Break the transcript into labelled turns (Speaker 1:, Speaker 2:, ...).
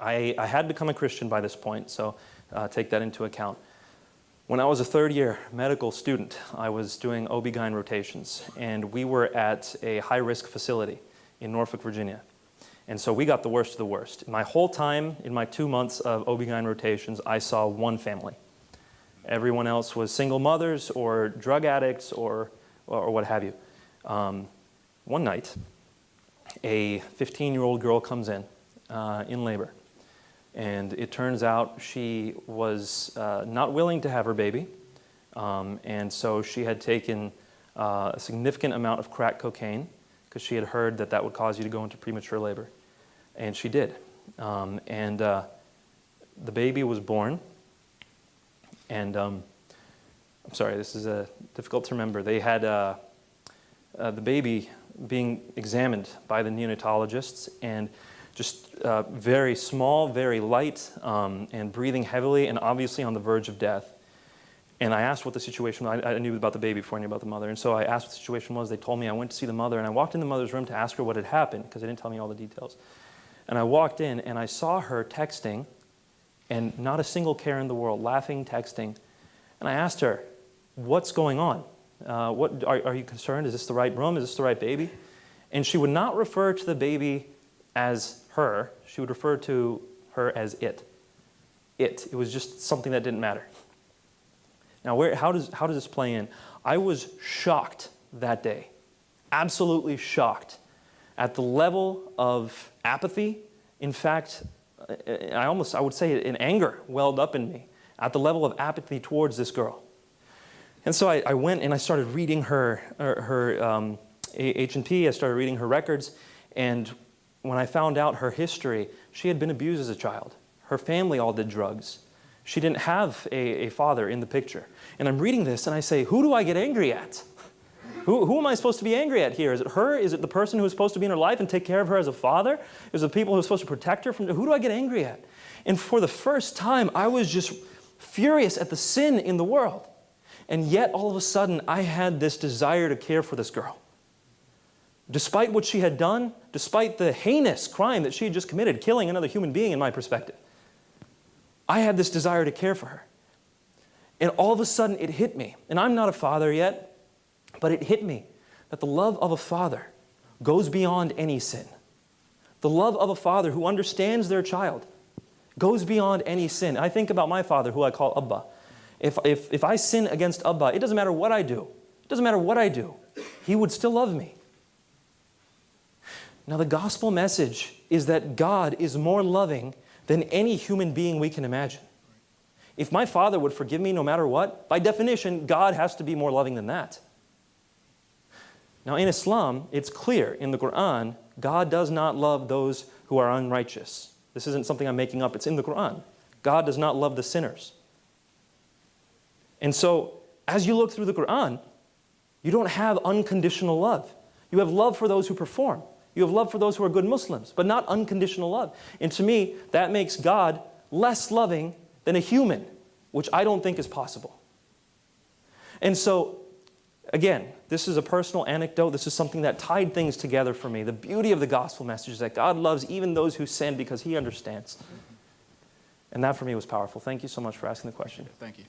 Speaker 1: I had become a Christian by this point, so take that into account. When I was a third-year medical student, I was doing OB-GYN rotations, and we were at a high-risk facility in Norfolk, Virginia. And so we got the worst of the worst. My whole time, in my 2 months of OB-GYN rotations, I saw one family. Everyone else was single mothers or drug addicts or what have you. One night, a 15-year-old girl comes in labor. And it turns out she was not willing to have her baby. And so she had taken a significant amount of crack cocaine because she had heard that that would cause you to go into premature labor. And she did. The baby was born. And I'm sorry, this is difficult to remember. They had the baby being examined by the neonatologists, and just very small, very light, and breathing heavily, and obviously on the verge of death. And I asked what the situation was. I knew about the baby before I knew about the mother. And so I asked what the situation was. They told me. I went to see the mother, and I walked in the mother's room to ask her what had happened, because they didn't tell me all the details. And I walked in, and I saw her texting, and not a single care in the world, laughing, texting. And I asked her, what's going on? Are you concerned? Is this the right room? Is this the right baby? And she would not refer to the baby as her. She would refer to her as it. It was just something that didn't matter. Now, how does this play in? I was shocked that day, absolutely shocked at the level of apathy. In fact, I would say an anger welled up in me at the level of apathy towards this girl. And so I went and I started reading her H&P. I started reading her records, and when I found out her history, she had been abused as a child. Her family all did drugs. She didn't have a father in the picture. And I'm reading this, and I say, who do I get angry at? Who am I supposed to be angry at here? Is it her? Is it the person who is supposed to be in her life and take care of her as a father? Is it the people who are supposed to protect her from? Who do I get angry at? And for the first time, I was just furious at the sin in the world. And yet, all of a sudden, I had this desire to care for this girl. Despite what she had done, despite the heinous crime that she had just committed, killing another human being in my perspective, I had this desire to care for her. And all of a sudden, it hit me. And I'm not a father yet, but it hit me that the love of a father goes beyond any sin. The love of a father who understands their child goes beyond any sin. I think about my father, who I call Abba. If I sin against Abba, it doesn't matter what I do. It doesn't matter what I do. He would still love me. Now, the gospel message is that God is more loving than any human being we can imagine. If my father would forgive me no matter what, by definition, God has to be more loving than that. Now, in Islam, it's clear in the Quran, God does not love those who are unrighteous. This isn't something I'm making up. It's in the Quran. God does not love the sinners. And so, as you look through the Quran, you don't have unconditional love. You have love for those who perform. You have love for those who are good Muslims, but not unconditional love. And to me, that makes God less loving than a human, which I don't think is possible. And so, again, this is a personal anecdote. This is something that tied things together for me. The beauty of the gospel message is that God loves even those who sin because He understands. And that for me was powerful. Thank you so much for asking the question.
Speaker 2: Thank you.